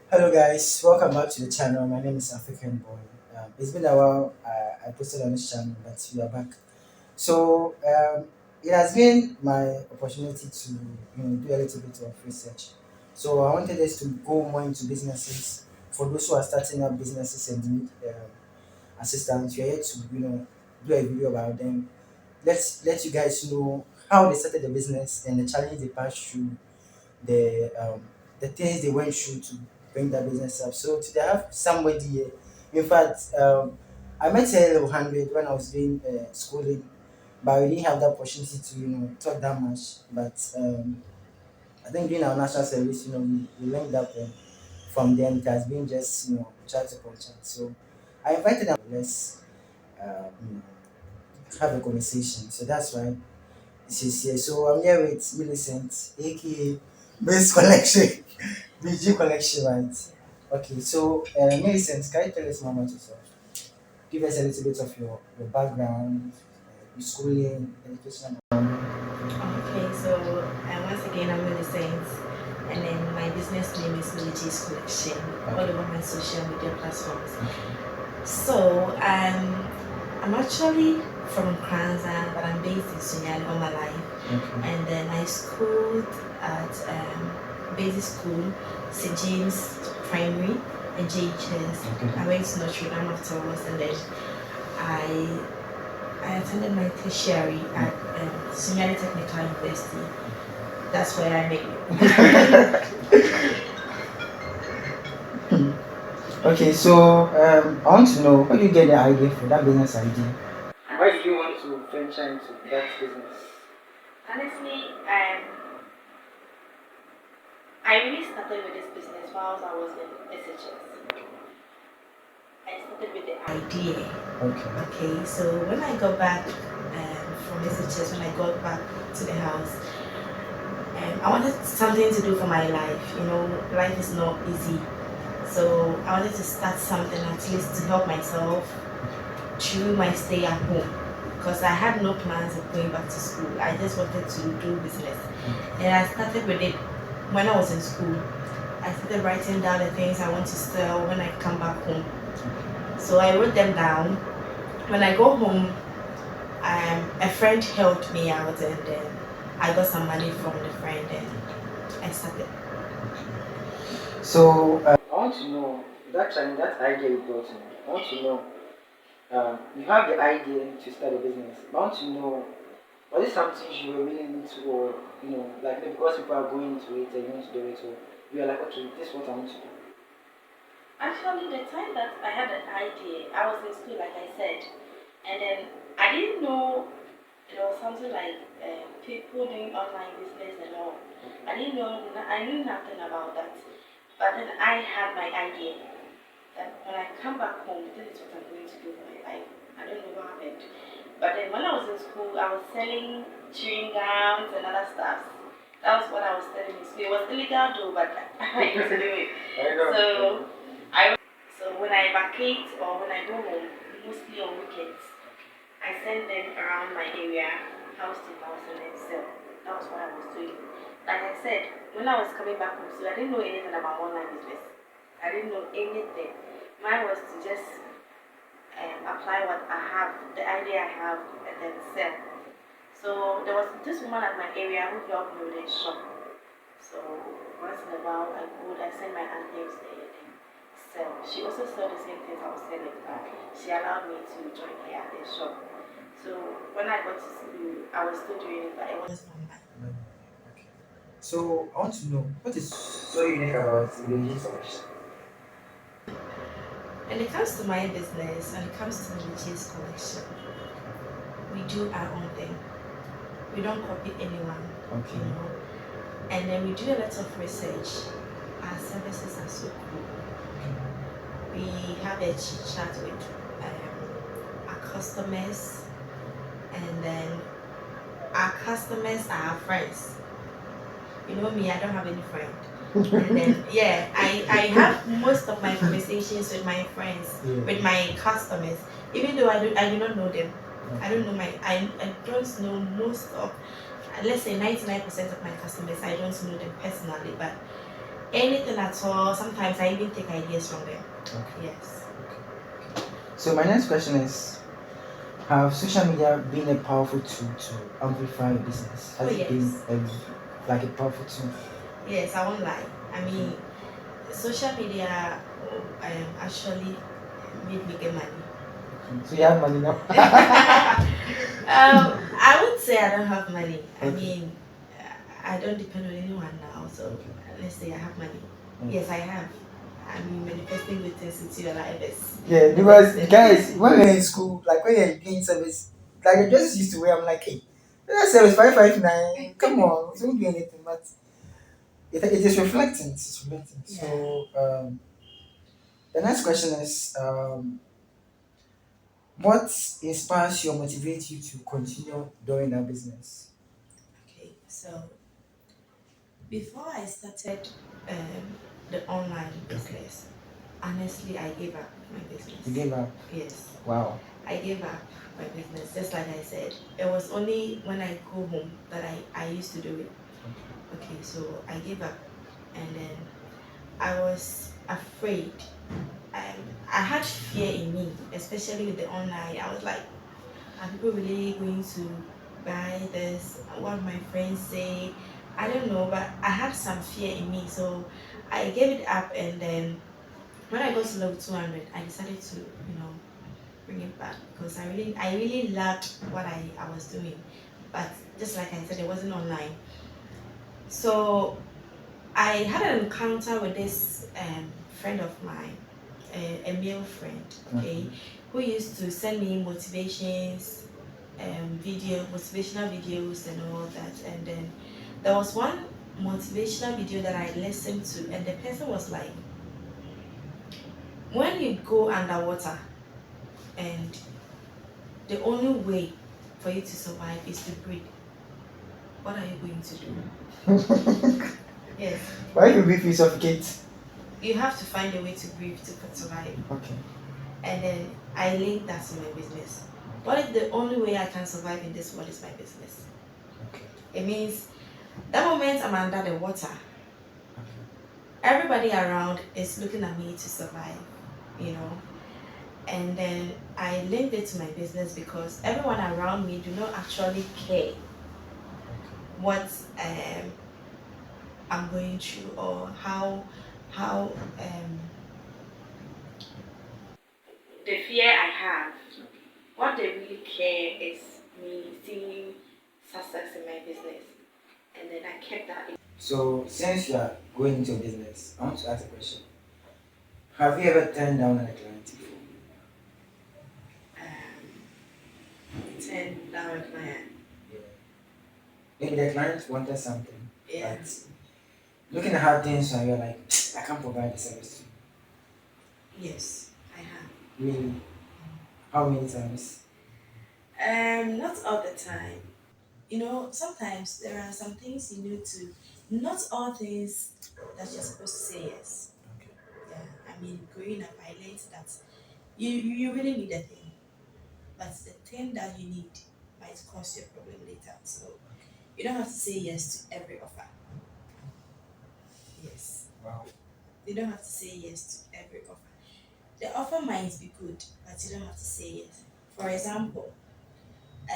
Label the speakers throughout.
Speaker 1: Hello guys, welcome back to the channel. My name is AlfricanBoy. It's been a while. I posted on this channel, but we are back. It has been my opportunity to do a little bit of research. So I wanted us to go more into businesses for those who are starting up businesses and need assistance. We are here to do a video about them. Let's let you guys know how they started the business and the challenges they passed through the um, the things they went through to bring that business up. So today I have somebody here. In fact, I met her level 100 when I was doing schooling, but we didn't have that opportunity to talk that much. But I think during our national service, we linked up, and from then it has been just chat upon chat. So I invited her. Let's have a conversation. So that's why she's here. So I'm here with Millicent, aka Base Collection. BG collection, right? Okay, so Millicent, can you tell us more about yourself? Give us a little bit of your background, your schooling, education.
Speaker 2: Okay, so once again, I'm Milli Saints, and then my business name is Milli's Collection, all
Speaker 1: Okay.
Speaker 2: over my social media platforms.
Speaker 1: Okay.
Speaker 2: So I'm actually from Kranza, but I'm based in Sunyani all my life,
Speaker 1: Okay.
Speaker 2: and then I schooled at basic school, St. James Primary, and JHS.
Speaker 1: Okay.
Speaker 2: I went to Notre Dame afterwards, and then I I attended my tertiary at Sunyani Technical University. That's where I met you.
Speaker 1: Okay, so I want to know where did you get the idea for that business idea? Why did you want to venture into that business?
Speaker 2: Honestly, I really started with this business while I was in SHS. I started with the idea.
Speaker 1: Okay.
Speaker 2: Okay, so when I got back from SHS, when I got back to the house, I wanted something to do for my life. You know, life is not easy. So I wanted to start something at least to help myself through my stay at home. Because I had no plans of going back to school. I just wanted to do business. And I started with it when I was in school. I started writing down the things I want to sell when I come back home. So I wrote them down. When I go home, a friend helped me out, and then I got some money from the friend, and I started.
Speaker 1: So I want to know that time, that idea you brought in. I want to know you have the idea to start a business. I want to know, was it something you were really into, or like maybe because people are going into it and you want to do it, or you are like, okay, this is what I want to do.
Speaker 2: Actually, the time that I had an idea, I was in school, like I said, and then I didn't know there was something like people doing online business and all. I knew nothing about that. But then I had my idea that when I come back home, this is what I'm going to do for my life. I don't know what happened. But then when I was in school, I was selling chewing gums and other stuff. That was what I was selling in school. It was illegal though, but I used to do it.
Speaker 1: I know.
Speaker 2: So I so when I vacate or when I go home, mostly on weekends, I send them around my area, house to house, and then sell. That was what I was doing. Like I said, when I was coming back home, so I didn't know anything about online business. I didn't know anything. Mine was to just apply what I have, the idea I have, and then sell. So there was this woman at my area who helped me with a shop. So once in a while, I send my items there and then sell. She also sold the same things I was selling. She allowed me to join her at the shop. So when I got to school, I was still doing it, but it was from my.
Speaker 1: Okay. So I want to know what is so unique about the religious collection.
Speaker 2: When it comes to my business, when it comes to the religious collection, we do our own thing. We don't copy anyone,
Speaker 1: Okay.
Speaker 2: you know. And then we do a lot of research. Our services are so cool. We have a chit chat with our customers, and then our customers are our friends. You know me, I don't have any friend. And then yeah, I have most of my conversations with my friends,
Speaker 1: Yeah.
Speaker 2: with my customers, even though I do not know them. I don't know I don't know most of, let's say 99% of my customers. I don't know them personally, but Anything at all. Sometimes I even take ideas from them.
Speaker 1: Okay.
Speaker 2: Yes.
Speaker 1: So my next question is: have social media been a powerful tool to amplify your business?
Speaker 2: Oh
Speaker 1: Has it been
Speaker 2: yes.
Speaker 1: like a powerful tool?
Speaker 2: Yes, I won't lie. I mean, social media actually made me get money.
Speaker 1: So you have money now.
Speaker 2: I would say I don't have money. I
Speaker 1: Okay.
Speaker 2: mean, I don't depend on anyone now. So
Speaker 1: Okay.
Speaker 2: let's say I have money.
Speaker 1: Mm.
Speaker 2: Yes, I have. I'm manifesting good things into your life.
Speaker 1: Yeah, because guys, when we're in school, like when you're doing service, like I just used to wear, I'm like, hey, that service 559. Come on, we don't do anything, but it is reflecting. It's reflecting.
Speaker 2: Yeah.
Speaker 1: So the next question is, what inspires you or motivates you to continue doing that business?
Speaker 2: Okay, so before I started the online business, honestly, I gave up my business.
Speaker 1: You gave up.
Speaker 2: Yes,
Speaker 1: Wow.
Speaker 2: I gave up my business. Just like I said, it was only when I go home that I used to do it. Okay, so I gave up, and then I was afraid. I had fear in me, especially with the online. I was like, are people really going to buy this? What my friends say? I don't know, but I had some fear in me, so I gave it up. And then when I got to level 200, I decided to, bring it back because I really loved what I was doing. But just like I said, it wasn't online. So I had an encounter with this friend of mine, a male friend, okay, who used to send me motivational videos and all that. And then there was one motivational video that I listened to, and the person was like, when you go underwater and the only way for you to survive is to breathe, what are you going to do? Yes.
Speaker 1: Why do we feel suffocate?
Speaker 2: You have to find a way to breathe to survive.
Speaker 1: Okay.
Speaker 2: And then I linked that to my business. What if the only way I can survive in this world is my business?
Speaker 1: Okay.
Speaker 2: It means that moment I'm under the water, everybody around is looking at me to survive, you know. And then I linked it to my business because everyone around me do not actually care what I'm going through or how the fear I have. What they really care is me seeing success in my business, and then I kept that.
Speaker 1: So since you are going into business, I want to ask a question. Have you ever turned down a client before?
Speaker 2: Turn down a client.
Speaker 1: Yeah. Maybe the client wanted something,
Speaker 2: Yeah.
Speaker 1: but looking at how things are, you're like, I can't provide the service to
Speaker 2: Yes, I have.
Speaker 1: you. Really? How many times?
Speaker 2: Not all the time. Sometimes there are some things you need to. Not all things that you're supposed to say yes.
Speaker 1: Okay.
Speaker 2: Yeah, I mean, growing up, I learned that you really need a thing, but the thing that you need might cause you a problem later. So you don't have to say yes to every offer. Yes,
Speaker 1: Wow.
Speaker 2: you don't have to say yes to every offer. The offer might be good, but you don't have to say yes. For example,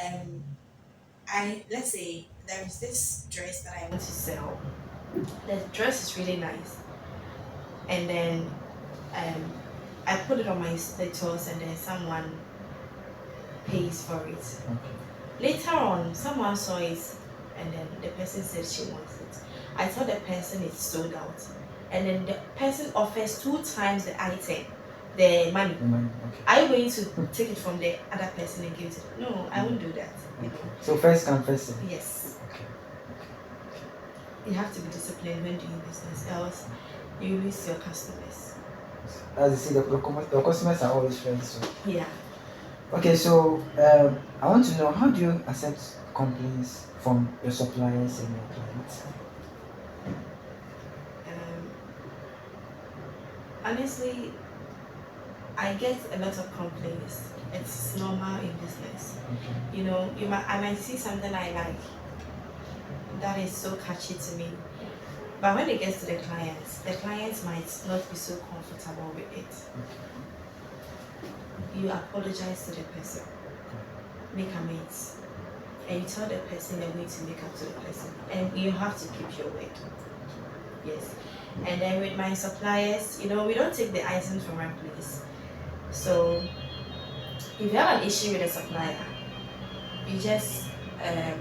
Speaker 2: um, I let's say there is this dress that I want to sell. The dress is really nice, and then um, I put it on my status, and then someone pays for it.
Speaker 1: Okay.
Speaker 2: Later on, someone saw it, and then the person said she wants it. I told the person it's sold out, and then the person offers 2 times the item, the money.
Speaker 1: The money. Okay.
Speaker 2: Are you going to take it from the other person and give it to them? No, I won't do that.
Speaker 1: So first come first serve.
Speaker 2: Yes.
Speaker 1: Okay.
Speaker 2: You have to be disciplined when doing business, else you lose your customers.
Speaker 1: As you see, the customers are always friends. So.
Speaker 2: Yeah.
Speaker 1: Okay, so I want to know, how do you accept complaints from your suppliers and your clients?
Speaker 2: Um, honestly, I get a lot of complaints. It's normal in business.
Speaker 1: Okay.
Speaker 2: I might see something I like that is so catchy to me, But when it gets to the clients might not be so comfortable with it. You apologize to the person, make amends, and you tell the person the way to make up to the person, and you have to keep your word. Yes. And then with my suppliers, we don't take the items from one place. So if you have an issue with a supplier, you just um,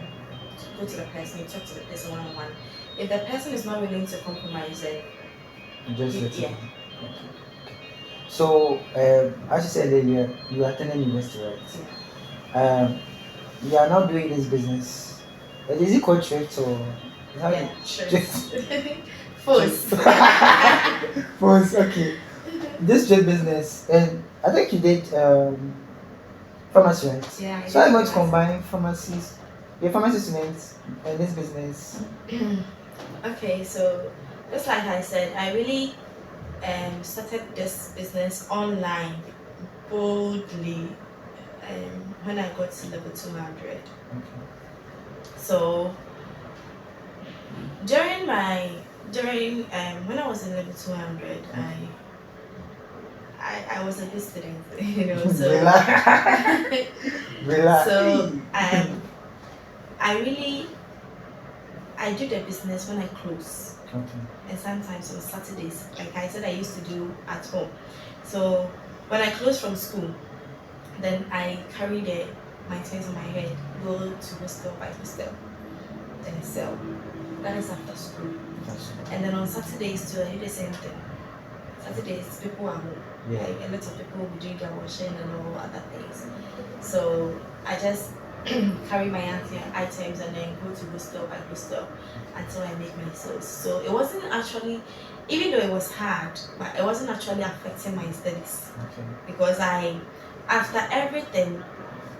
Speaker 2: go to the person, you talk to the person one on one. If the person is not willing to compromise, then
Speaker 1: Just let it
Speaker 2: yeah.
Speaker 1: go. Okay. So, as you said earlier, you attended university, right? You are now doing this business. Is it called thrift or how
Speaker 2: Yeah,
Speaker 1: you
Speaker 2: sure.
Speaker 1: thrift?
Speaker 2: Force.
Speaker 1: First, okay. This trade business, and I think you did pharmacy, right?
Speaker 2: Yeah, I
Speaker 1: So
Speaker 2: did
Speaker 1: I'm going to
Speaker 2: pharmacy.
Speaker 1: combine pharmacies, your pharmacy students, and this business.
Speaker 2: Okay, so just like I said, I really started this business online boldly when I got to level 200.
Speaker 1: Okay.
Speaker 2: So during when I was in level 200, I was a good student, so
Speaker 1: Relax. Relax.
Speaker 2: so I really I do the business when I close,
Speaker 1: Okay.
Speaker 2: and sometimes on Saturdays, like I said, I used to do at home. So when I close from school, then I carry my things on my head, go to hostel by hostel, then sell. That is after school.
Speaker 1: That's
Speaker 2: And then on Saturdays too, I do the same thing. Saturdays, people are home.
Speaker 1: Yeah.
Speaker 2: Like a lot of people will be doing their washing and all other things. So I just carry my items and then go to hostel by hostel until I make my sales. So it wasn't actually, even though it was hard, but it wasn't actually affecting my studies
Speaker 1: Okay.
Speaker 2: because after everything,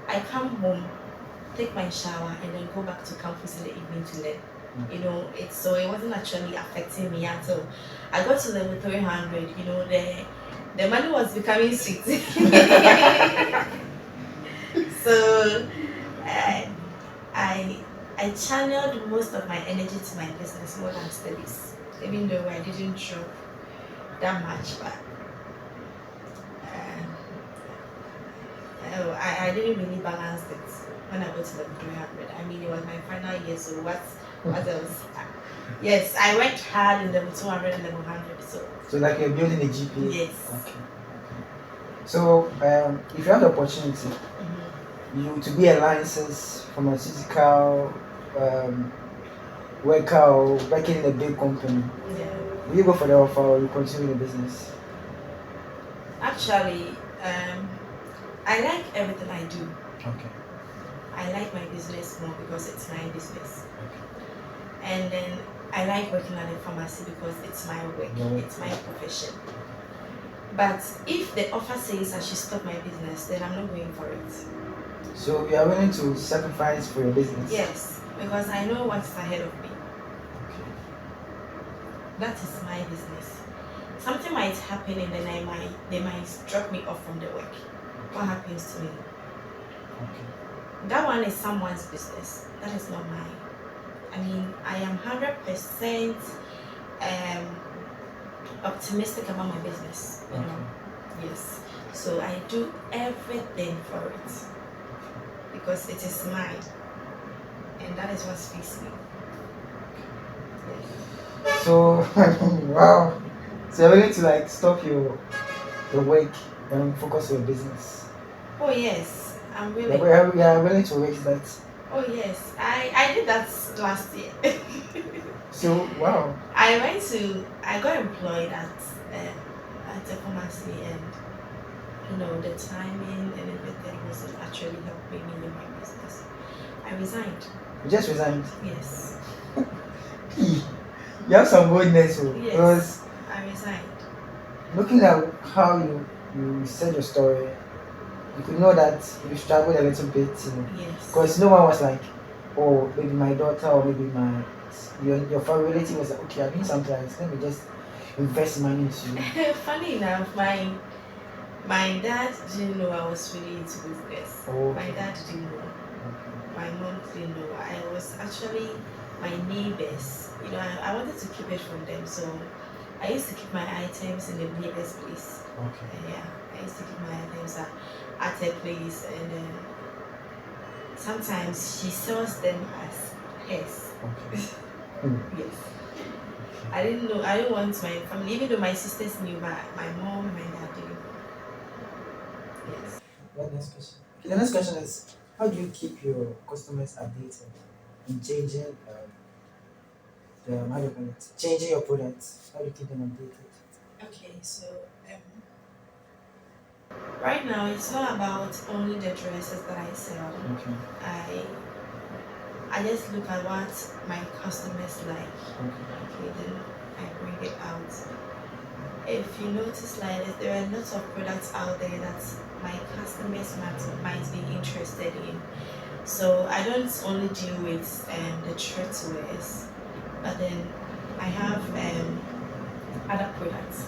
Speaker 2: I come home, take my shower, and then go back to campus in the evening to learn. So it wasn't actually affecting me until I got to level 300. The money was becoming sweet. So I, I I channeled most of my energy to my business more than studies, even though I didn't drop that much, but um, I didn't really balance it when I got to level 300. I mean, it was my final year, so what else? Yes, I worked hard in level 200 and level 100, so.
Speaker 1: So like you're building a GPA.
Speaker 2: Yes.
Speaker 1: Okay. So if you have the opportunity, you to be a licensed pharmaceutical worker or working in a big company,
Speaker 2: Yeah.
Speaker 1: will you go for the offer or you continue the business?
Speaker 2: Actually, I like everything I do.
Speaker 1: Okay.
Speaker 2: I like my business more because it's my business.
Speaker 1: Okay.
Speaker 2: And then I like working at a pharmacy because it's my work,
Speaker 1: Your work.
Speaker 2: it's my profession. But if the offer says I should stop my business, then I'm not going for it.
Speaker 1: So you are willing to sacrifice for your business?
Speaker 2: Yes, because I know what's ahead of me.
Speaker 1: Okay.
Speaker 2: That is my business. Something might happen and then they might drop me off from the work. What happens to me?
Speaker 1: Okay.
Speaker 2: That one is someone's business. That is not mine. I mean, I am 100% optimistic about my business. Yes. So I do everything for it because it is mine, and that is what speaks me. Yes.
Speaker 1: So wow. So you're willing to like stop your work and focus on your business?
Speaker 2: Oh yes, I'm
Speaker 1: Yeah,
Speaker 2: willing.
Speaker 1: we are willing to waste that.
Speaker 2: Oh yes, I did that last year.
Speaker 1: So wow.
Speaker 2: I got employed at a pharmacy, and the timing and everything wasn't actually helping me in my business. I resigned.
Speaker 1: You just resigned.
Speaker 2: Yes.
Speaker 1: You have some boldness,
Speaker 2: Yes.
Speaker 1: because
Speaker 2: I resigned.
Speaker 1: looking at how you said your story, you could know that you struggled a little bit,
Speaker 2: Yes.
Speaker 1: because no one was like, oh, maybe my daughter or maybe your family relative was like, okay, I'm doing something like this, let me just invest money into you.
Speaker 2: Funny enough, my dad didn't know I was really into business.
Speaker 1: Oh,
Speaker 2: My
Speaker 1: okay.
Speaker 2: dad didn't know. My mom didn't know. I was actually my neighbors. I wanted to keep it from them, so I used to keep my items in the neighbor's place.
Speaker 1: Okay.
Speaker 2: Yeah, I used to keep my items at her place, and sometimes she sells them as hers.
Speaker 1: Okay. Hmm.
Speaker 2: Yes. I didn't know. I didn't want my family, even though my sisters knew, but my mom and my dad didn't. Yes.
Speaker 1: What next question? Okay, the next question is, how do you keep your customers updated in changing how do you call it? Changing your products. How do you keep them updated?
Speaker 2: Okay, so right now it's not about only the dresses that I sell.
Speaker 1: Okay.
Speaker 2: I I just look at what my customers like.
Speaker 1: Okay.
Speaker 2: Okay, then I bring it out. If you notice, like there are lots of products out there that my customers might be interested in. So I don't only deal with the thread wears, but then I have other products.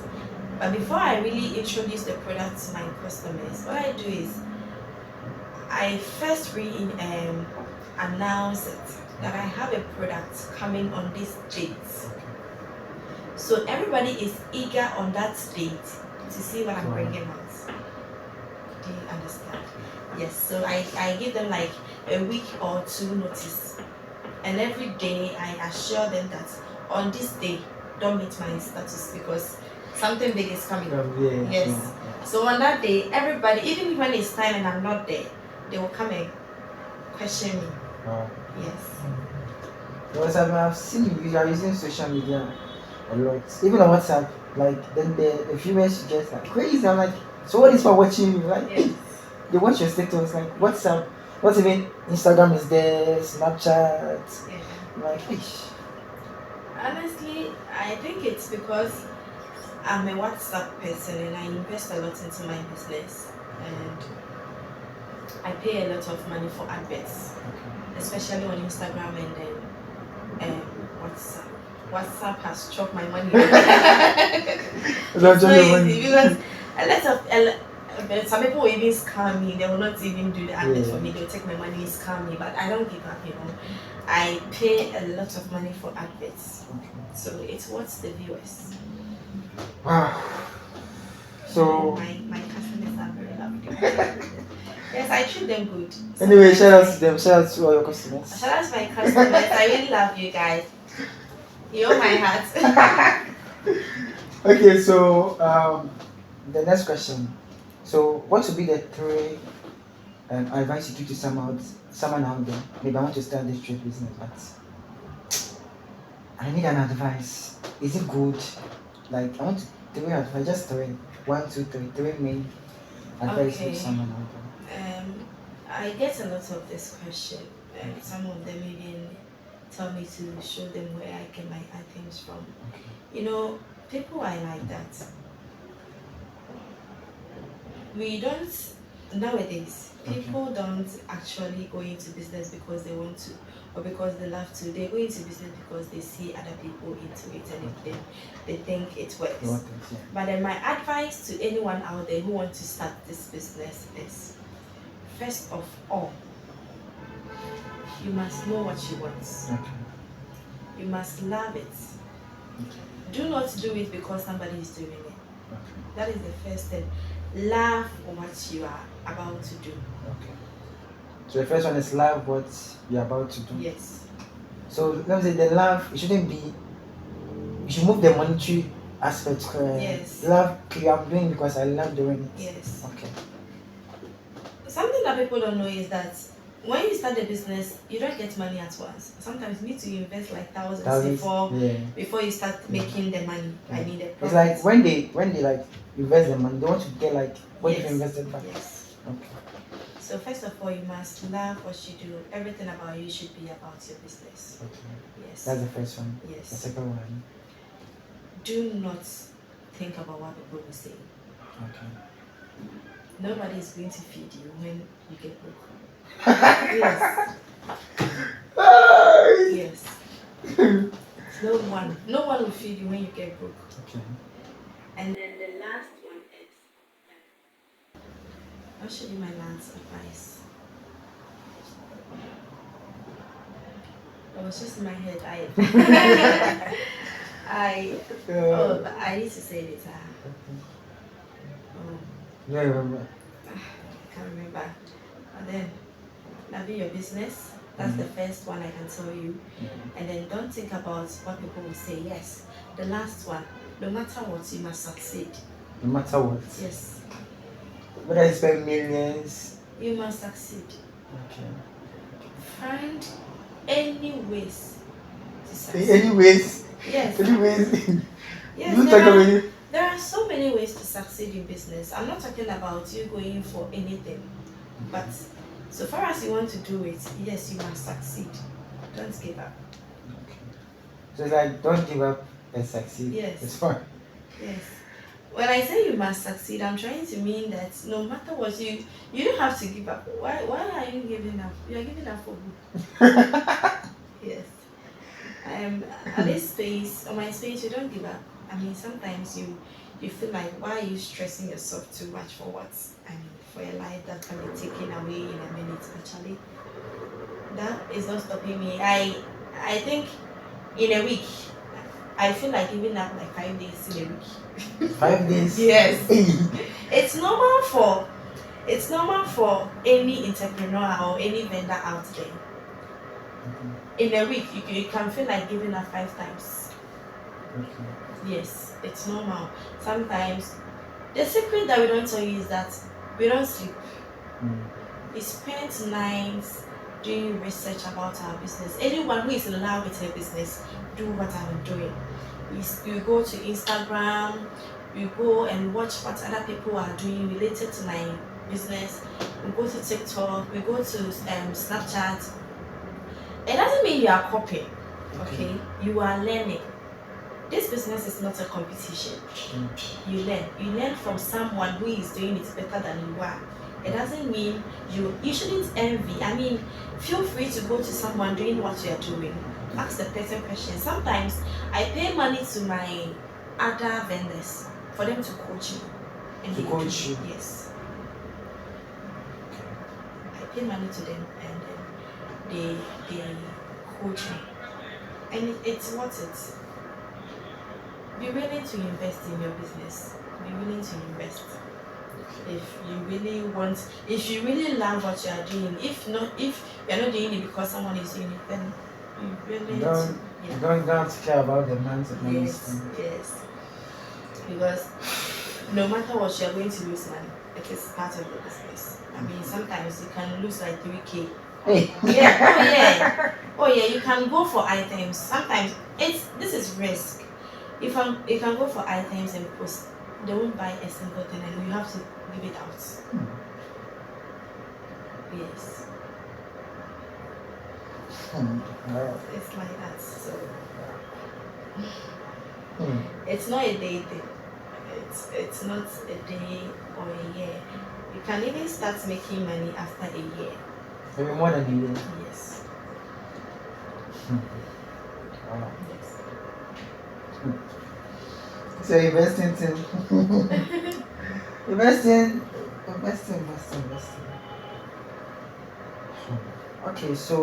Speaker 2: But before I really introduce the product to my customers, what I do is I first announce it that I have a product coming on this date. So everybody is eager on that date to see what I'm
Speaker 1: Wow.
Speaker 2: bringing out. Do you understand? Yes. So I give them like a week or two notice. And every day I assure them that on this day, don't meet my status because something big is coming.
Speaker 1: Yeah,
Speaker 2: Yes.
Speaker 1: yeah.
Speaker 2: So on that day, everybody, even when it's time and I'm not there, they will come and question me.
Speaker 1: Wow.
Speaker 2: Yes.
Speaker 1: Because I've seen you are using social media a lot. Even on WhatsApp, like then the females get like crazy. I'm like, so what is for watching you? Like
Speaker 2: Yes.
Speaker 1: they watch your status, like WhatsApp, what's even Instagram is there, Snapchat.
Speaker 2: Yeah.
Speaker 1: I'm like, ish.
Speaker 2: Honestly, I think it's because I'm a WhatsApp person and I invest a lot into my business and I pay a lot of money for adverts, especially on Instagram and then WhatsApp. WhatsApp has chopped my money. It's
Speaker 1: Don't
Speaker 2: not
Speaker 1: you know
Speaker 2: easy because but some people will even scam me. They will not even do the advert for me. They'll take my money, scam me. But I don't give up. I pay a lot of money for adverts, so it's what's the viewers.
Speaker 1: Wow. So
Speaker 2: My customers are very lovely. Yes, I treat them good.
Speaker 1: anyway,
Speaker 2: Sometimes
Speaker 1: shout out to them, shout out to all your customers.
Speaker 2: shout out to my customers. I really love you guys. You own my heart.
Speaker 1: Okay, so the next question. So what would be the three advice you give to someone out there? Maybe I want to start this trade business, but I need an advice. Is it good? Like I want to three advice, just three. One, two, three, three main advice you give
Speaker 2: Okay.
Speaker 1: someone out there.
Speaker 2: I get a lot of this question. Some of them even tell me to show them where I get my items from. People are like that. We don't nowadays. People don't actually go into business because they want to or because they love to. They go into business because they see other people into it and they think it works. But then my advice to anyone out there who wants to start this business is, first of all, you must know what you want. You must love it. Do not do it because somebody is doing it. That is the first thing. Love what you are about to do.
Speaker 1: So the first one is love what you're about to do.
Speaker 2: Yes.
Speaker 1: So let me say the love, it shouldn't be, you should move the monetary aspect.
Speaker 2: Yes.
Speaker 1: Love, okay, I'm doing it because I love doing it.
Speaker 2: Yes.
Speaker 1: Okay.
Speaker 2: Something that people don't know is that when you start a business, you don't get money at once. Sometimes you need to invest like thousands before you start making the money. I mean the profit.
Speaker 1: It's like when they like invest the money, they want to get like what you've invested back.
Speaker 2: Yes.
Speaker 1: Okay.
Speaker 2: So first of all, you must love what you do. Everything about you should be about your business.
Speaker 1: Okay.
Speaker 2: Yes.
Speaker 1: That's the first one.
Speaker 2: Yes.
Speaker 1: The second one.
Speaker 2: Do not think about what people will say.
Speaker 1: Okay.
Speaker 2: Nobody is going to feed you when you get broke. Yes. Yes. No one will feed you when you get broke.
Speaker 1: Okay.
Speaker 2: And then the last one is, what should be my last advice? was just in my head. I I oh, but I need to say it. Oh,
Speaker 1: Yeah, I remember.
Speaker 2: I can't remember. And then having your business. That's the
Speaker 1: Mm.
Speaker 2: first one I can tell you. And then don't think about what people will say. Yes. The last one. No matter what, you must succeed.
Speaker 1: No matter what.
Speaker 2: Yes.
Speaker 1: Whether you spend millions.
Speaker 2: You must succeed.
Speaker 1: Okay.
Speaker 2: Find any ways to succeed.
Speaker 1: Anyways,
Speaker 2: Yes.
Speaker 1: anyways,
Speaker 2: Yes,
Speaker 1: you talk about it.
Speaker 2: there are so many ways to succeed in business. I'm not talking about you going for anything, but so far as you want to do it, yes, you must succeed. Don't give up.
Speaker 1: Okay. So it's like don't give up and succeed.
Speaker 2: Yes.
Speaker 1: It's fine.
Speaker 2: Yes. When I say you must succeed, I'm trying to mean that no matter what you don't have to give up. Why are you giving up? You are giving up for who? Yes. At this space, on my space, you don't give up. I mean, sometimes you feel like why are you stressing yourself too much for what? I mean, for a life that can be taken away in a minute. Actually, that is not stopping me. I think in a week, I feel like giving up like 5 days in a week.
Speaker 1: 5 days.
Speaker 2: Yes. It's normal for any entrepreneur or any vendor out there. In a week, you can feel like giving up 5 times.
Speaker 1: Okay.
Speaker 2: Yes, it's normal. Sometimes the secret that we don't tell you is that we don't sleep.
Speaker 1: Mm.
Speaker 2: We spend nights doing research about our business. Anyone who is in love with her business, do what I'm doing. You go to Instagram, you go and watch what other people are doing related to my business. We go to TikTok, we go to Snapchat. It doesn't mean you are copying, okay? You are learning. This business is not a competition. You learn from someone who is doing it better than you are. It doesn't mean you shouldn't envy. I mean, feel free to go to someone doing what you are doing. Ask the person questions. Sometimes I pay money to my other vendors for them to coach me. And
Speaker 1: To
Speaker 2: they
Speaker 1: coach you?
Speaker 2: Yes. I pay money to them and then they coach me. And it's worth it. Be willing to invest in your business. Be willing to invest. If you really love what you are doing, if you're not doing it because someone is doing it, then you really
Speaker 1: don't have to care about the amounts of money.
Speaker 2: Yes. Because no matter what, you're going to lose money. It is part of the business. I mean, sometimes you can lose like 3K.
Speaker 1: Hey.
Speaker 2: Yeah. Oh yeah. Oh yeah. You can go for items. Sometimes this is risk. You can go for items and post. They won't buy a single thing, and you have to give it out. Yes. It's like that. So it's not a day thing. It's not a day or a year. You can even start making money after a year.
Speaker 1: Maybe more than a year.
Speaker 2: Yes.
Speaker 1: Wow.
Speaker 2: Yes.
Speaker 1: So investing investing. Okay, so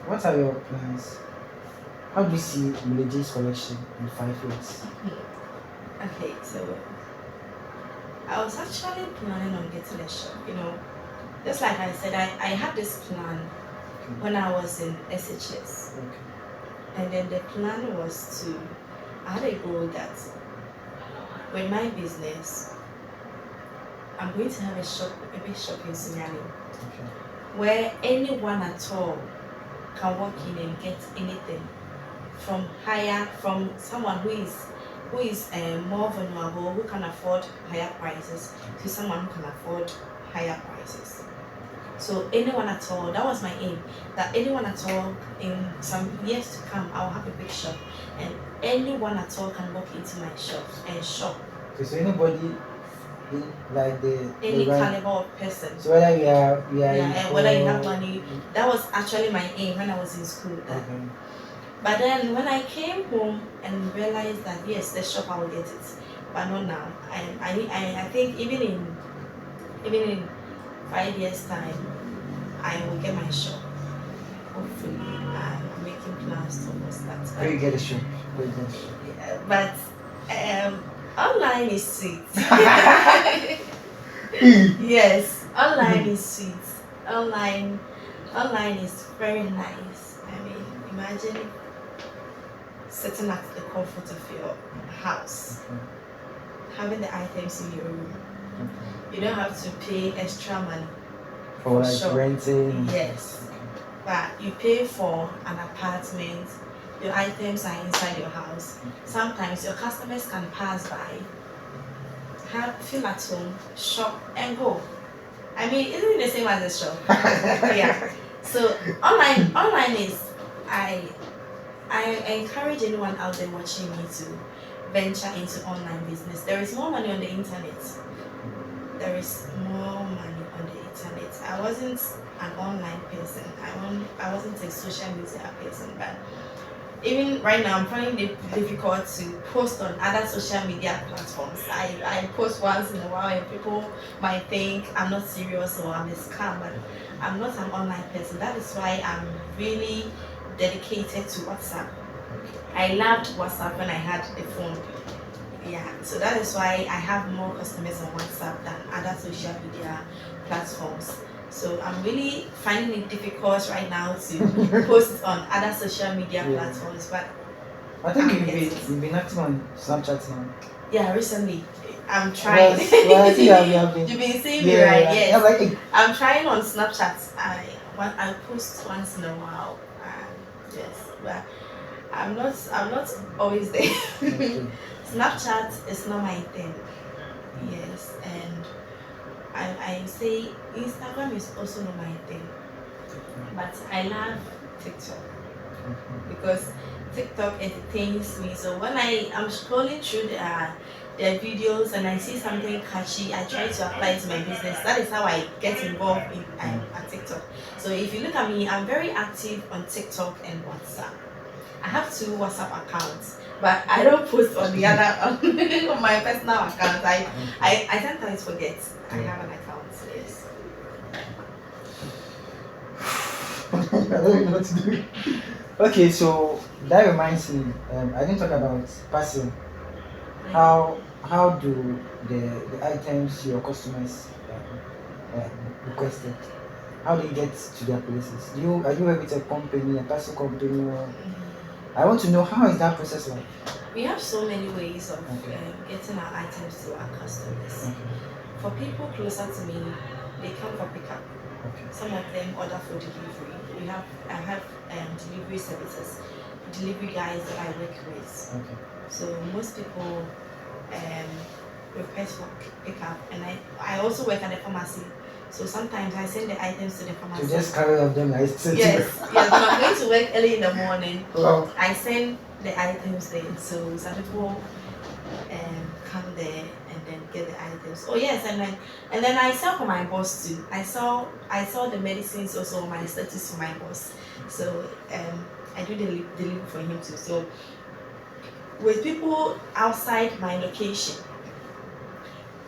Speaker 1: what are your plans? How do you see Milli's collection in 5 years?
Speaker 2: Okay, so I was actually planning on getting a shop, just like I said, I had this plan when I was in SHS.
Speaker 1: Okay.
Speaker 2: And then the plan was I had a goal that with my business, I'm going to have a big shop in Sunyani,
Speaker 1: Okay.
Speaker 2: where anyone at all can walk in and get anything from someone who is more vulnerable, who can afford higher prices, to someone who can afford higher prices. So anyone at all, that was my aim, that anyone at all in some years to come, I'll have a big shop, and anyone at all can walk into my shop and shop.
Speaker 1: Okay, so anybody in like
Speaker 2: Any caliber of person.
Speaker 1: So whether
Speaker 2: and whether you have money, that was actually my aim when I was in school.
Speaker 1: Okay.
Speaker 2: But then when I came home and realized that yes, the shop I will get it, but not now. I think even in 5 years time, I will get my shop. hopefully I'm making plans towards that.
Speaker 1: Where you get a shop? Where you get a shop?
Speaker 2: But online is sweet. Yes, online is sweet. Online, online is very nice. I mean, imagine sitting at the comfort of your house, having the items in your room. You don't have to pay extra money
Speaker 1: For like
Speaker 2: sure.
Speaker 1: renting.
Speaker 2: Yes, but you pay for an apartment. Your items are inside your house. Sometimes your customers can pass by, have feel at home, shop and go. I mean, isn't it the same as a shop? Yeah. So online is I I encourage anyone out there watching me to venture into online business. There is more money on the internet. There is more money on the internet. I wasn't an online person. I wasn't a social media person, but even right now I'm finding it difficult to post on other social media platforms. I post once in a while and people might think I'm not serious or I'm a scam, but I'm not an online person. That is why I'm really dedicated to WhatsApp. I loved WhatsApp when I had a phone. Yeah, so that is why I have more customers on WhatsApp than other social media platforms. So I'm really finding it difficult right now to post on other social media
Speaker 1: Yeah.
Speaker 2: platforms, but
Speaker 1: I think you've been active on Snapchat now.
Speaker 2: yeah, recently I'm trying.
Speaker 1: Well, I think you have been.
Speaker 2: You've been seeing me, right? Yes.
Speaker 1: Yeah, like,
Speaker 2: I'm trying on Snapchat. I post once in a while. Yes, but I'm not always there.
Speaker 1: okay.
Speaker 2: Snapchat is not my thing. Yes, and I say Instagram is also not my thing. But I love TikTok because TikTok entertains me. So when I am scrolling through their videos and I see something catchy, I try to apply it to my business. That is how I get involved in at TikTok. So if you look at me, I'm very active on TikTok and WhatsApp. I have two WhatsApp accounts, but I don't post on the other on my personal account. I sometimes forget I have an account. Yes.
Speaker 1: I don't know what to do. Okay, so that reminds me. I didn't talk about parcel. How do the items your customers requested? How do you get to their places? Are you with a company, a parcel company, or I want to know how is that process like?
Speaker 2: We have so many ways of getting our items to our customers. For people closer to me, they come for pickup. Some of them order for delivery. I have delivery services, delivery guys that I work with. So most people request for pickup, and I also work at a pharmacy. So sometimes I send the items to the pharmacy.
Speaker 1: So just carry off them like
Speaker 2: yes, yes. When I'm going to work early in the morning,
Speaker 1: wow.
Speaker 2: I send the items there. So some people come there and then get the items. Oh yes, and then I sell for my boss too. I saw the medicines also on my status for my boss. So I do the delivery for him too. So with people outside my location,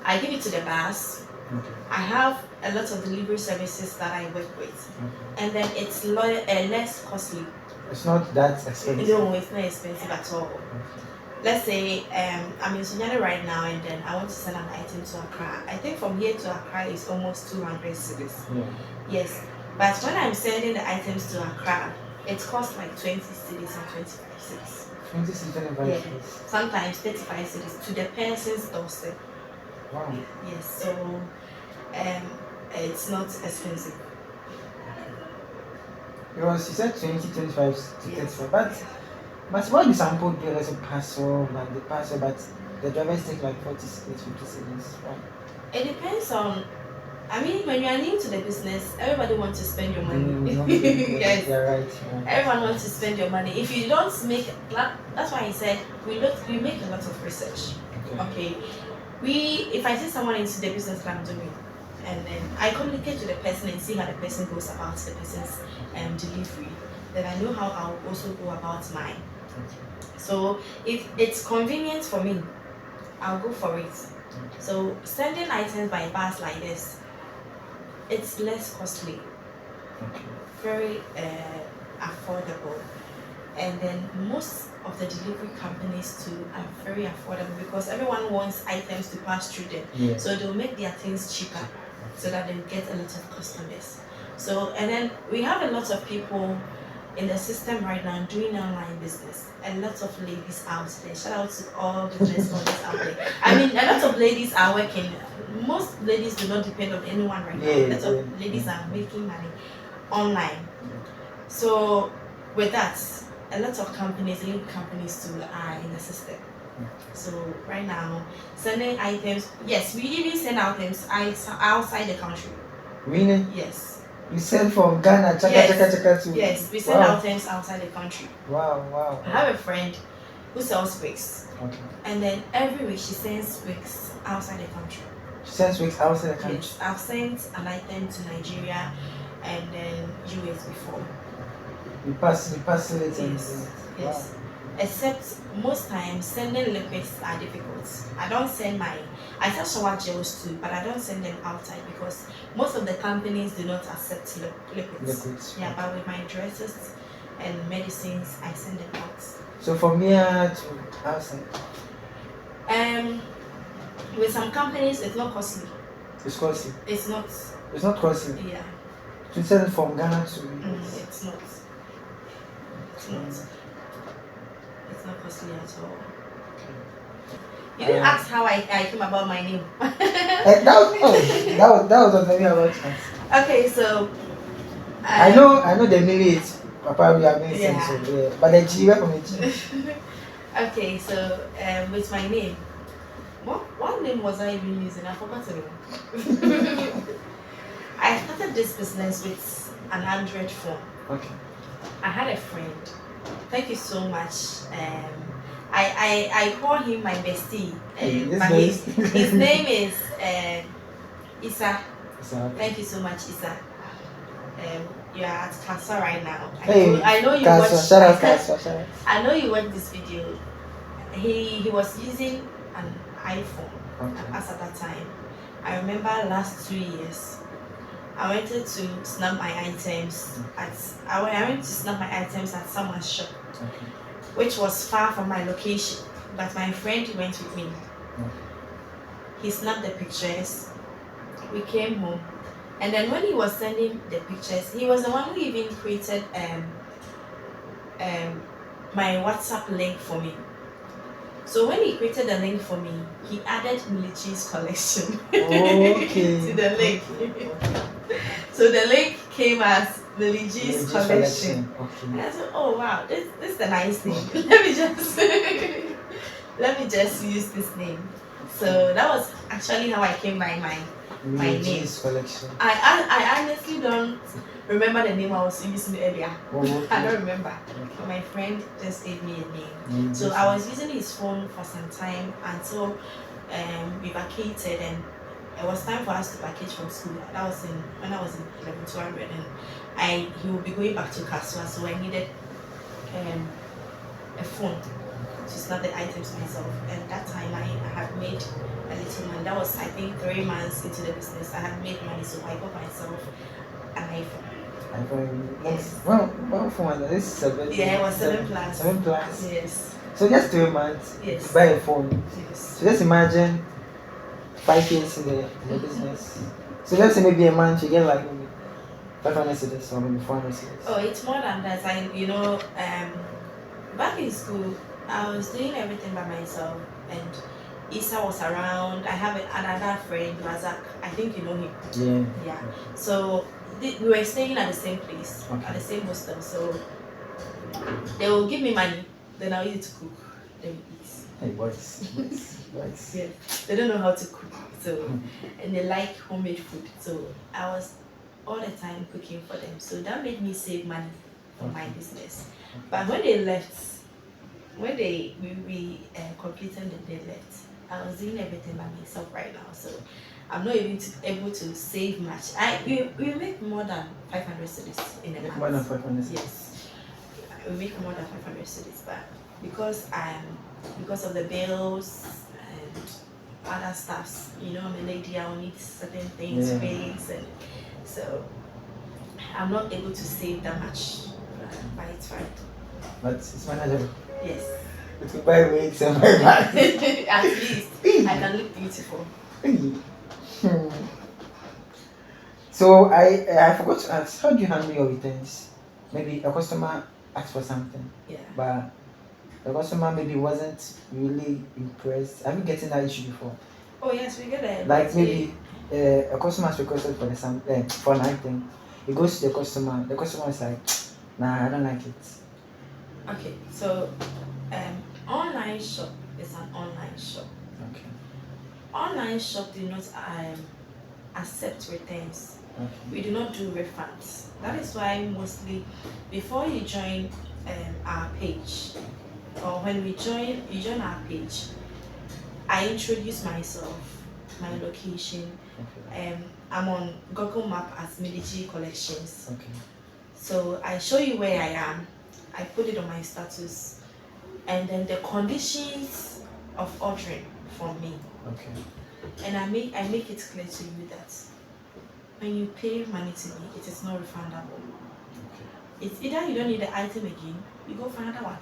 Speaker 2: I give it to the bus. I have a lot of delivery services that I work with, and then it's less costly.
Speaker 1: It's not that expensive.
Speaker 2: No, it's not expensive at all. Let's say I'm in Sunyani right now, and then I want to send an item to Accra. I think from here to Accra is almost 200 cedis.
Speaker 1: Yeah.
Speaker 2: Yes, but when I'm sending the items to Accra, it costs like 20 cedis and 25 cedis.
Speaker 1: 20 cedis,
Speaker 2: yeah. Sometimes 35 cedis to the person's doorstep.
Speaker 1: Wow.
Speaker 2: Yes, so it's not expensive.
Speaker 1: Because you said 20, 25 to 35, but what the sample there is a parcel, like the parcel, but the drivers take like 40 cedis, 50 cedis, right?
Speaker 2: It depends on. I mean, when you are new to the business, everybody wants to spend your money.
Speaker 1: Yes, you're right. Yeah.
Speaker 2: Everyone wants to spend your money. If you don't make that's why I said we make a lot of research. Okay. If I see someone into the business that I'm doing, and then I communicate to the person and see how the person goes about the person's delivery, then I know how I'll also go about mine. So if it's convenient for me, I'll go for it. So sending items by bus like this, it's less costly.
Speaker 1: Okay.
Speaker 2: very affordable. And then most of the delivery companies too are very affordable because everyone wants items to pass through them.
Speaker 1: Yeah.
Speaker 2: So they'll make their things cheaper so that they get a lot of customers. So and then we have a lot of people in the system right now doing online business. A lot of ladies out there. Shout out to all business owners out there. I mean, a lot of ladies are working. Most ladies do not depend on anyone right now. A
Speaker 1: Yeah.
Speaker 2: lot of ladies are making money online. So with that, a lot of companies, lead companies too, are in the system. So right now, sending items, yes, we even send items outside the country.
Speaker 1: Really?
Speaker 2: Yes.
Speaker 1: You send from Ghana, chaka
Speaker 2: Yes.
Speaker 1: chaka chaka to.
Speaker 2: Yes, we send
Speaker 1: Wow.
Speaker 2: items outside the country.
Speaker 1: Wow, wow.
Speaker 2: I have a friend who sells wigs,
Speaker 1: Okay.
Speaker 2: and then every week she sends wigs outside the country.
Speaker 1: She sends wigs outside the country.
Speaker 2: Yes, I've sent an item to Nigeria and then US before.
Speaker 1: You pass it and
Speaker 2: Yes, yes.
Speaker 1: wow.
Speaker 2: Except most times sending liquids are difficult. I don't send I sell shower gels too, but I don't send them outside because most of the companies do not accept liquids.
Speaker 1: Liquids.
Speaker 2: Yeah, but with my dresses and medicines, I send them out.
Speaker 1: So from here to outside,
Speaker 2: With some companies, it's not costly.
Speaker 1: it's costly.
Speaker 2: It's not.
Speaker 1: It's not costly.
Speaker 2: Yeah.
Speaker 1: To send from Ghana to
Speaker 2: It's not. It's not. It's not costly at all. You didn't ask how I came about my name.
Speaker 1: that was what I about chance.
Speaker 2: Okay, so
Speaker 1: I know the Milli is probably amazing,
Speaker 2: Yeah.
Speaker 1: so yeah. But the G, where from the G?
Speaker 2: Okay, so with my name, what name was I even using? I forgot to know. I started this business with an Android phone.
Speaker 1: Okay.
Speaker 2: I had a friend. Thank you so much. I call him my bestie. But his name is Isa. Thank you so much, Isa. You are at Casa right now. I know you watch.
Speaker 1: Shout out Casa.
Speaker 2: I know you watch this video. He was using an iPhone as at that time. I remember last 2 years. I wanted to snap my items I went to snap my items at someone's shop, which was far from my location. But my friend went with me. He snapped the pictures. We came home, and then when he was sending the pictures, he was the one who even created my WhatsApp link for me. So when he created the link for me, he added Milli's collection to the link. So the link came as Milli's collection. And I said, oh wow, this is a nice name. let me just use this name. So that was actually how I came by my name.
Speaker 1: Collection.
Speaker 2: I honestly don't remember the name I was using earlier. I don't remember. But my friend just gave me a name. So I was using his phone for some time until we vacated, and it was time for us to vacate from school. That was when I was in 1100, and he would be going back to Kaswa, so I needed a phone to snap the items myself. And that time I had made a little money. That was, I think, 3 months into the business. I had made money, so I got myself an iPhone.
Speaker 1: Yes. Well, phone. This is 7.
Speaker 2: Yeah, it was 7 plus.
Speaker 1: 7 plus.
Speaker 2: Yes.
Speaker 1: So just 3 months
Speaker 2: Yes.
Speaker 1: to buy a phone.
Speaker 2: Yes.
Speaker 1: So just imagine 5 years in the business. So let's say maybe a month you get like maybe 500 cedis or maybe 400 cedis.
Speaker 2: Oh, it's more than that. Back in school, I was doing everything by myself, and Isa was around. I have another friend, Razak. I think you know him.
Speaker 1: Yeah.
Speaker 2: So we were staying at the same place, at the same hostel. So they will give me money, then I'll use it to cook. They will eat.
Speaker 1: Hey, boys.
Speaker 2: Yeah, they don't know how to cook, so and they like homemade food. So I was all the time cooking for them. So that made me save money for my business. But when they left, when we completed and they left, I was doing everything by myself right now. So I'm not even able to save much. We make more than 500 cedis in a month.
Speaker 1: More than 500 cedis.
Speaker 2: Yes, we make more than 500 cedis, but because of the bills and other stuffs, I'm a lady. I will need certain things, rates, and so I'm not able to save that much, but it's fine.
Speaker 1: But it's manageable.
Speaker 2: Yes.
Speaker 1: It will buy wigs and buy bags.
Speaker 2: At least I can look beautiful.
Speaker 1: Hmm. So I forgot to ask, how do you handle your returns? Maybe a customer asked for something,
Speaker 2: Yeah.
Speaker 1: but the customer maybe wasn't really impressed. Have you gotten that issue before?
Speaker 2: Oh yes, we get it.
Speaker 1: Like maybe a customer has requested for for an item. It goes to the customer. The customer is like, nah, I don't like it.
Speaker 2: Okay, so online shop is an online shop.
Speaker 1: Okay.
Speaker 2: Online shop do not accept returns.
Speaker 1: Okay.
Speaker 2: We do not do refunds. That is why mostly before you join our page, or when you join our page, I introduce myself, my location.
Speaker 1: Okay.
Speaker 2: I'm on Google Map as Milli Collections.
Speaker 1: Okay.
Speaker 2: So I show you where I am. I put it on my status, and then the conditions of ordering from me.
Speaker 1: Okay.
Speaker 2: And I make it clear to you that when you pay money to me, it is not refundable.
Speaker 1: Okay.
Speaker 2: It's either you don't need the item again, you go for another one.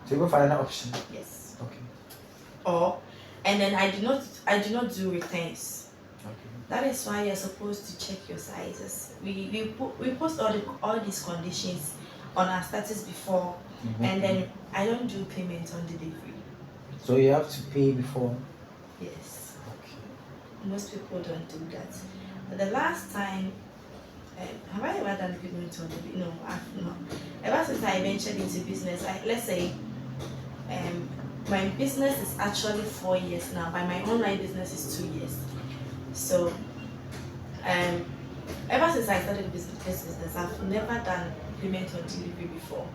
Speaker 1: So you go for another option.
Speaker 2: Yes.
Speaker 1: Okay.
Speaker 2: Or and then I do not do returns.
Speaker 1: Okay.
Speaker 2: That is why you're supposed to check your sizes. We post all these conditions on our status before, and then I don't do payment on delivery.
Speaker 1: So you have to pay before.
Speaker 2: Yes.
Speaker 1: Okay.
Speaker 2: Most people don't do that. But the last time, have I ever done payment on delivery? No, I've not. Ever since I ventured into business, let's say, my business is actually 4 years now. But my online business is 2 years. So, ever since I started this business, I've never done payment on delivery before.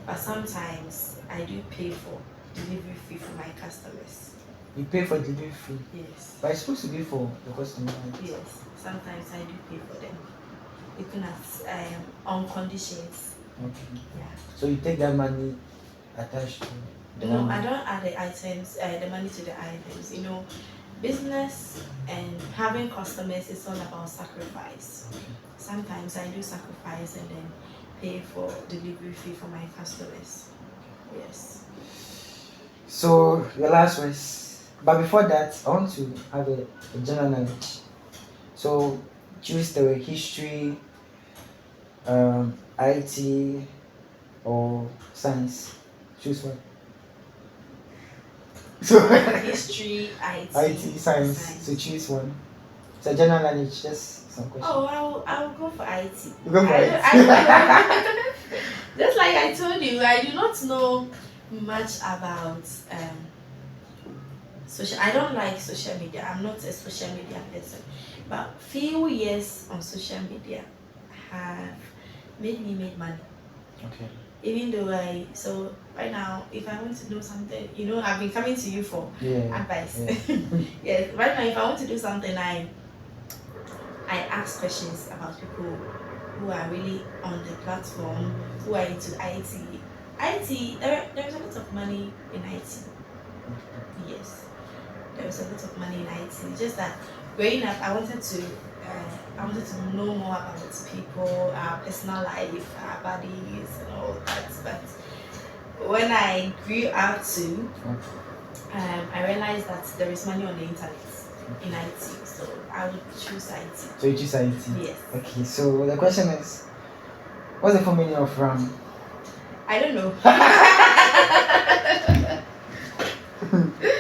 Speaker 2: But sometimes I do pay for delivery fee for my customers.
Speaker 1: You pay for delivery fee?
Speaker 2: Yes.
Speaker 1: But it's supposed to be for the customer.
Speaker 2: Yes. Sometimes I do pay for them. Looking at on conditions.
Speaker 1: Okay.
Speaker 2: Yeah.
Speaker 1: So you take that money attached to the
Speaker 2: No,
Speaker 1: money?
Speaker 2: I don't add the items, the money to the items. You know, business and having customers is all about sacrifice.
Speaker 1: Okay.
Speaker 2: Sometimes I do sacrifice and then pay for delivery fee for my customers. Yes.
Speaker 1: So your last words. But before that, I want to have a general knowledge. So choose the history, IT, or science. Choose one. So
Speaker 2: History, IT,
Speaker 1: IT, science. So choose one. So general knowledge, just some questions.
Speaker 2: Oh, I'll go for IT.
Speaker 1: You go for it.
Speaker 2: Just like I told you, I do not know much about social. I don't like social media. I'm not a social media person. But few years on social media have made me make money.
Speaker 1: Okay.
Speaker 2: Even though so right now, if I want to know something, I've been coming to you for advice.
Speaker 1: Yeah.
Speaker 2: Yes, right now, if I want to do something, I ask questions about people who are really on the platform, who are into IT. There's a lot of money in IT. Yes, there is a lot of money in IT. Just that growing up, I wanted to know more about people, our personal life, our bodies, and all that. But when I grew up too, I realized that there is money on the internet in IT, so I would choose IT.
Speaker 1: So you choose IT?
Speaker 2: Yes.
Speaker 1: Okay, so the question is, what's the full meaning of RAM?
Speaker 2: I don't know.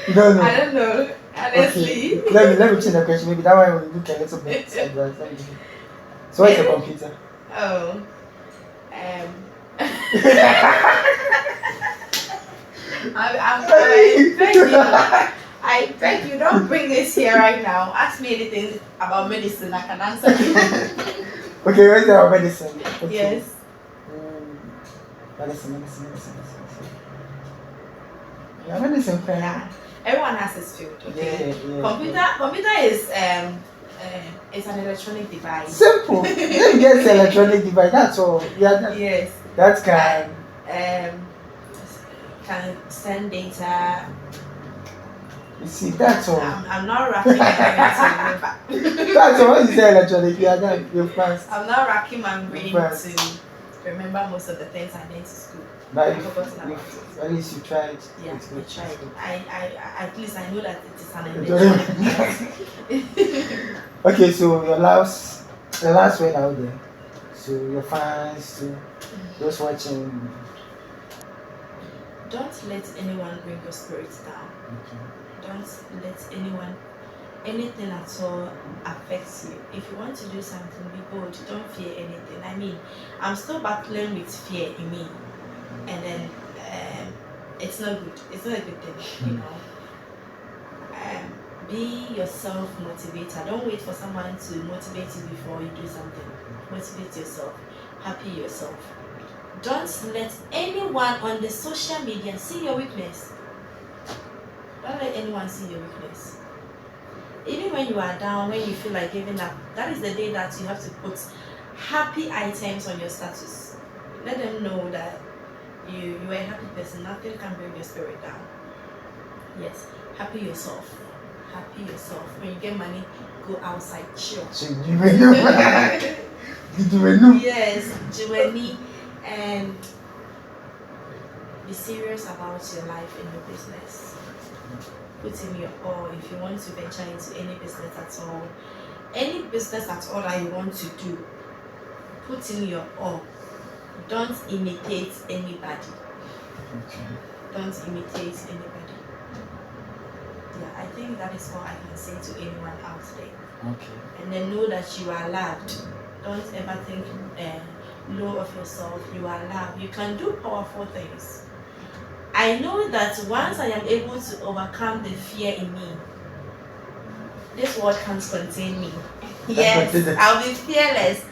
Speaker 1: You don't know?
Speaker 2: I don't know, honestly.
Speaker 1: Okay. Let me change the question. Maybe that one will look a little bit advanced. So what's your computer?
Speaker 2: Oh. I beg you, don't bring this here right now. Ask me anything about medicine, I can answer you.
Speaker 1: Okay, what's about medicine? Okay.
Speaker 2: Yes.
Speaker 1: Medicine. Yeah, medicine friend.
Speaker 2: Yeah. Everyone has his field, okay?
Speaker 1: Yeah.
Speaker 2: Computer is it's an electronic device.
Speaker 1: Simple. Let me get the electronic device, that's all. Yeah,
Speaker 2: yes.
Speaker 1: That
Speaker 2: can send data,
Speaker 1: You see, that's all.
Speaker 2: I'm not racking my brain to remember.
Speaker 1: That's all. What you say electronic, you are done. You're fast.
Speaker 2: I'm not racking my brain
Speaker 1: Fast.
Speaker 2: to remember most of the things I learned in school.
Speaker 1: But
Speaker 2: I've forgotten about it.
Speaker 1: at least you tried.
Speaker 2: Yeah,
Speaker 1: It's
Speaker 2: I
Speaker 1: good.
Speaker 2: tried. At least I know that it is an
Speaker 1: Enjoy. Okay, so the last one out there. So your fans, to those watching.
Speaker 2: Don't let anyone bring your spirits down.
Speaker 1: Okay.
Speaker 2: Don't let anything at all affects you. If you want to do something, be bold. Don't fear anything. I mean, I'm still battling with fear in me, and then it's not good. It's not a good thing, you know. Be yourself motivator. Don't wait for someone to motivate you before you do something. Motivate yourself. Happy yourself. Don't let anyone on the social media see your weakness. Don't let anyone see your weakness. Even when you are down, when you feel like giving up, that is the day that you have to put happy items on your status. Let them know that you are a happy person. Nothing can bring your spirit down. Yes, happy yourself. Happy yourself. When you get money, go outside, chill.
Speaker 1: So you may know. Did you know?
Speaker 2: Yes, Joanie, and be serious about your life and your business. Put in your all if you want to venture into any business at all. Any business at all that you want to do, put in your all. Don't imitate anybody.
Speaker 1: Okay.
Speaker 2: Don't imitate anybody. Yeah, I think that is all I can say to anyone out there.
Speaker 1: Okay.
Speaker 2: And then know that you are loved. Don't ever think low of yourself. You are loved. You can do powerful things. I know that once I am able to overcome the fear in me, this world can't contain me. Yes, I'll be fearless.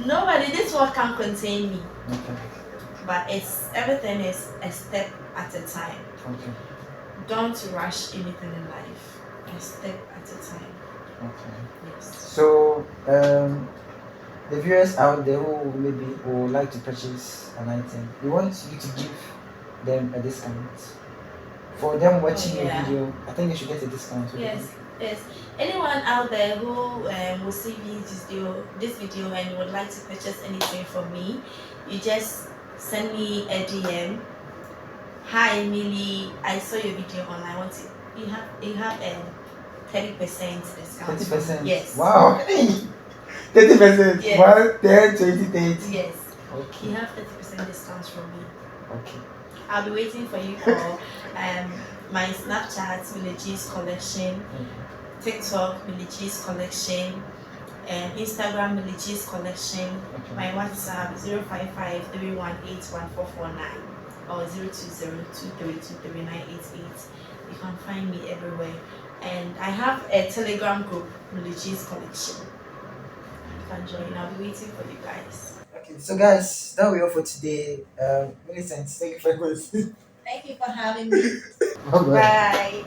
Speaker 2: Nobody, this world can't contain me.
Speaker 1: Okay.
Speaker 2: But everything is a step at a time.
Speaker 1: Okay.
Speaker 2: Don't rush anything in life. A step at a time.
Speaker 1: Okay.
Speaker 2: Yes.
Speaker 1: So the viewers out there who maybe would like to purchase an item, we want you to give them a discount. For them watching your video, I think they should get a discount.
Speaker 2: Yes, yes. Anyone out there who will see this video and would like to purchase anything from me, you just send me a DM. Hi Milli, I saw your video online. You have 30% discount.
Speaker 1: 30%.
Speaker 2: Yes.
Speaker 1: Wow. 30%.
Speaker 2: Yes.
Speaker 1: 1, 10, 20, 30.
Speaker 2: Yes.
Speaker 1: Okay.
Speaker 2: You have 30% discount from me.
Speaker 1: Okay.
Speaker 2: I'll be waiting for you for my Snapchat, Milli's collection, TikTok, Milli's collection, and Instagram, Milli's collection.
Speaker 1: Okay.
Speaker 2: My WhatsApp 055-318-1449 or 020-232-3988. You can find me everywhere. And I have a Telegram group, Milli's collection. You can join. I'll be waiting for you guys.
Speaker 1: Okay, so guys, that will be all for today. Millicent, thank you for watching.
Speaker 2: Thank you for having me.
Speaker 1: Bye bye.
Speaker 2: Bye.